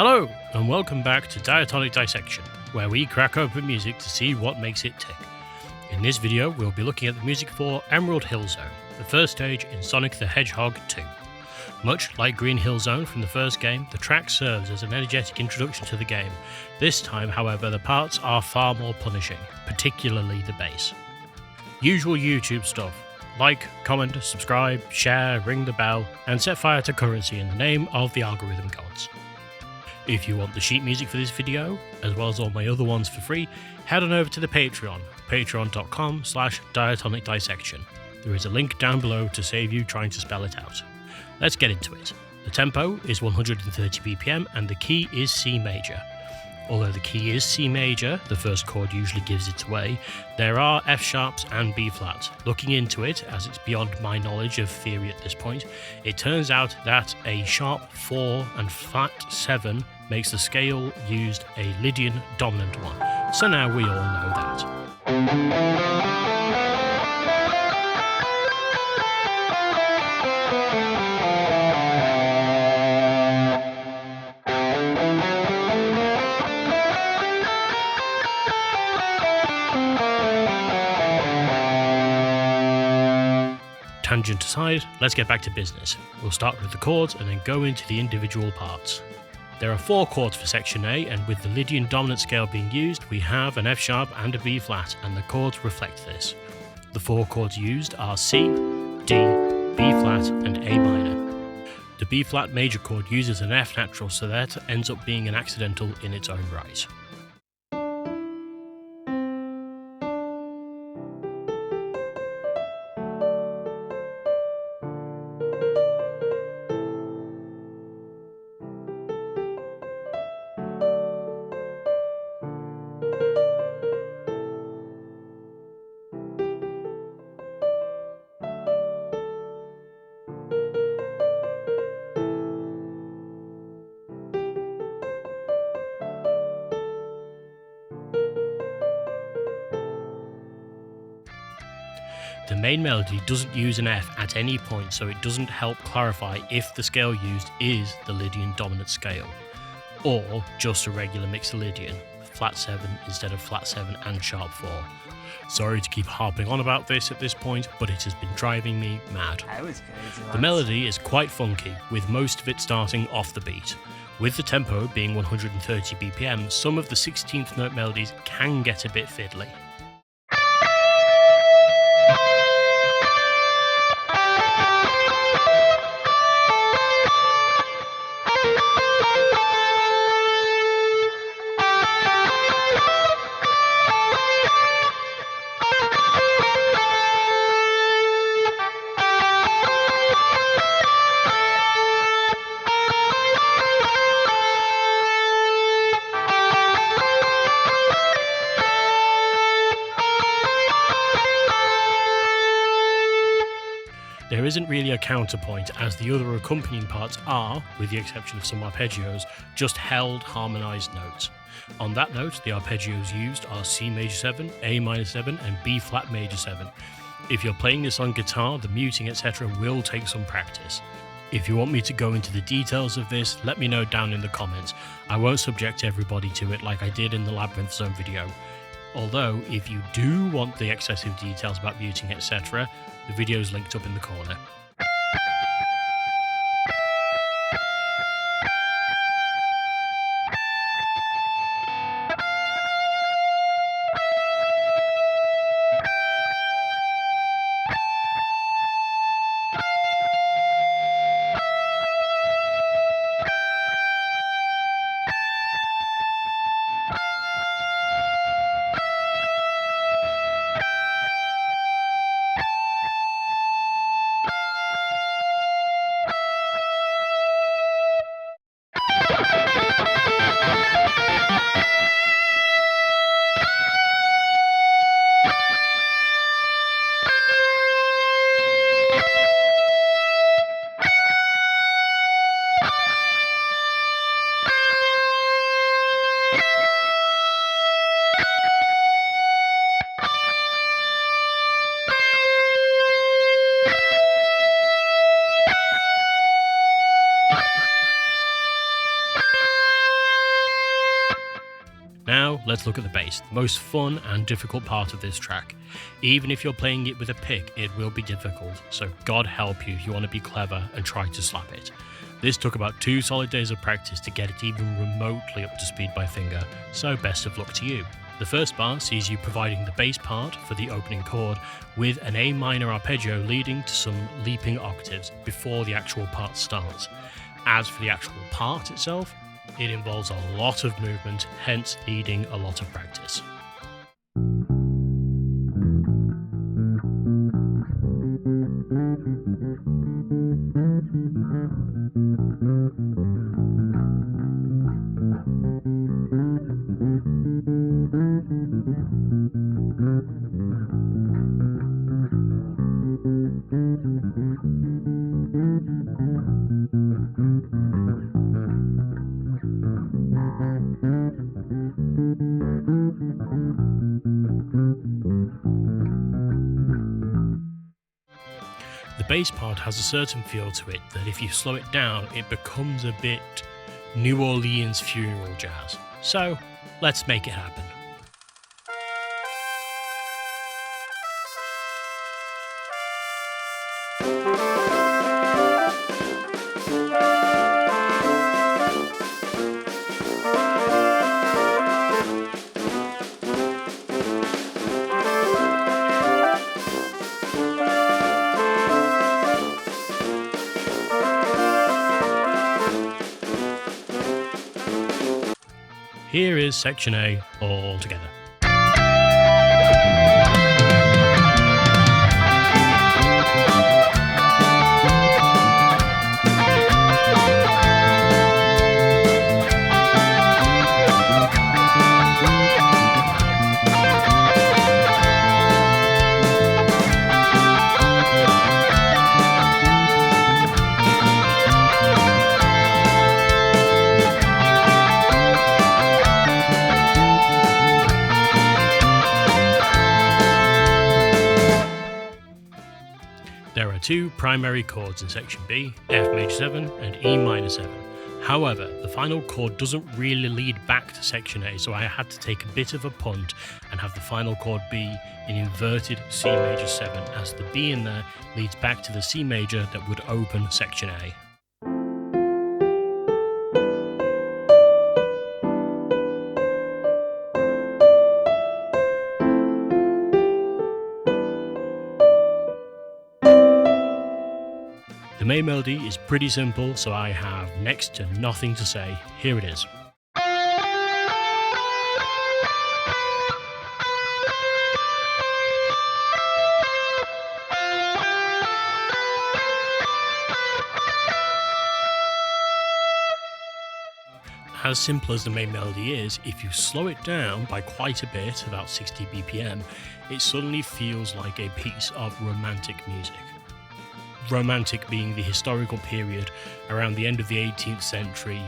Hello, and welcome back to Diatonic Dissection, where we crack open music to see what makes it tick. In this video, we'll be looking at the music for Emerald Hill Zone, the first stage in Sonic the Hedgehog 2. Much like Green Hill Zone from the first game, the track serves as an energetic introduction to the game. This time, however, the parts are far more punishing, particularly the bass. Usual YouTube stuff. Like, comment, subscribe, share, ring the bell, and set fire to currency in the name of the algorithm gods. If you want the sheet music for this video, as well as all my other ones for free, head on over to the Patreon, patreon.com/diatonicdissection. There is a link down below to save you trying to spell it out. Let's get into it. The tempo is 130 BPM and the key is C major. Although the key is C major, the first chord usually gives it away, there are F sharps and B flats. Looking into it, as it's beyond my knowledge of theory at this point, it turns out that a sharp 4 and flat 7 makes the scale used a Lydian dominant one. So now we all know that. Tangent aside, let's get back to business. We'll start with the chords and then go into the individual parts. There are 4 chords for section A, and with the Lydian dominant scale being used, we have an F sharp and a B flat, and the chords reflect this. The 4 chords used are C, D, B flat, and A minor. The B flat major chord uses an F natural, so that ends up being an accidental in its own right. The main melody doesn't use an F at any point, so it doesn't help clarify if the scale used is the Lydian dominant scale, or just a regular mixed Lydian, flat 7 instead of flat 7 and sharp 4. Sorry to keep harping on about this at this point, but it has been driving me mad. The melody is quite funky, with most of it starting off the beat. With the tempo being 130 BPM, some of the 16th note melodies can get a bit fiddly. There isn't really a counterpoint, as the other accompanying parts are, with the exception of some arpeggios, just held harmonized notes. On that note, the arpeggios used are C major 7, A minor 7, and B flat major 7. If you're playing this on guitar, the muting etc. will take some practice. If you want me to go into the details of this, let me know down in the comments. I won't subject everybody to it like I did in the Labyrinth Zone video. Although, if you do want the excessive details about muting etc., the video is linked up in the corner. let's look at the bass, the most fun and difficult part of this track. Even if you're playing it with a pick, it will be difficult, so God help you if you want to be clever and try to slap it. This took about 2 solid days of practice to get it even remotely up to speed by finger, so best of luck to you. The first bar sees you providing the bass part for the opening chord with an A minor arpeggio leading to some leaping octaves before the actual part starts. As for the actual part itself, it involves a lot of movement, hence needing a lot of practice. The bass part has a certain feel to it that if you slow it down, it becomes a bit New Orleans funeral jazz. So, let's make it happen. Here is section A all together. There are 2 primary chords in section B, F major 7 and E minor 7. However, the final chord doesn't really lead back to section A, so I had to take a bit of a punt and have the final chord be in inverted C major 7, as the B in there leads back to the C major that would open section A. The main melody is pretty simple, so I have next to nothing to say. Here it is. As simple as the main melody is, if you slow it down by quite a bit, about 60 BPM, it suddenly feels like a piece of romantic music. Romantic being the historical period around the end of the 18th century,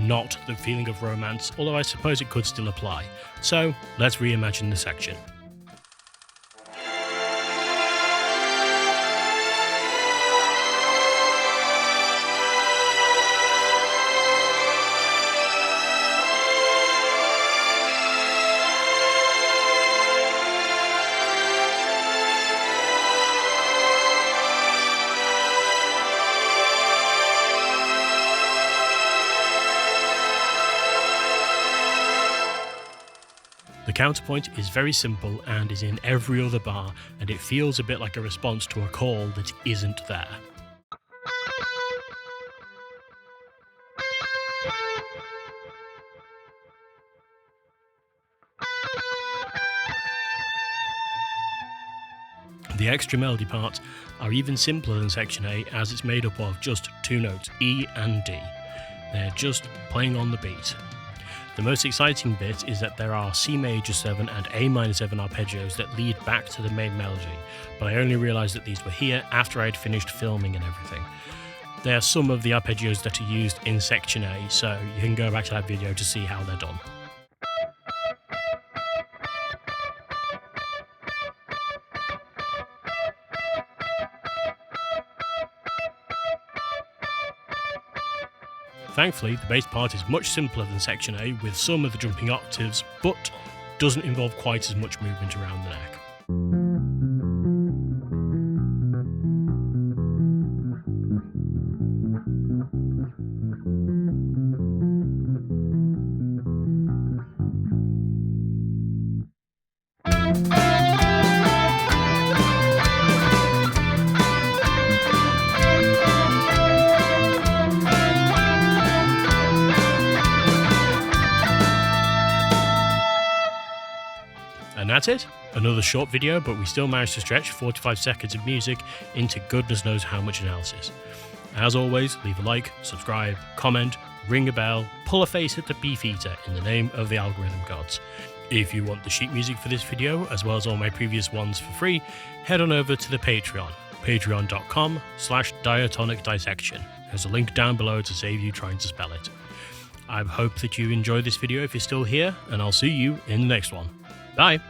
not the feeling of romance, although I suppose it could still apply. So let's reimagine the section. The counterpoint is very simple and is in every other bar, and it feels a bit like a response to a call that isn't there. The extra melody parts are even simpler than section A, as it's made up of just 2 notes, E and D. They're just playing on the beat. The most exciting bit is that there are C major 7 and A minor 7 arpeggios that lead back to the main melody, but I only realised that these were here after I had finished filming and everything. They are some of the arpeggios that are used in section A, so you can go back to that video to see how they're done. Thankfully, the bass part is much simpler than section A with some of the jumping octaves, but doesn't involve quite as much movement around the neck. And that's it. Another short video, but we still managed to stretch 45 seconds of music into goodness knows how much analysis. As always, leave a like, subscribe, comment, ring a bell, pull a face at the beefeater in the name of the algorithm gods. If you want the sheet music for this video, as well as all my previous ones for free, head on over to the Patreon, patreon.com/Diatonic Dissection. There's a link down below to save you trying to spell it. I hope that you enjoyed this video if you're still here, and I'll see you in the next one. Bye!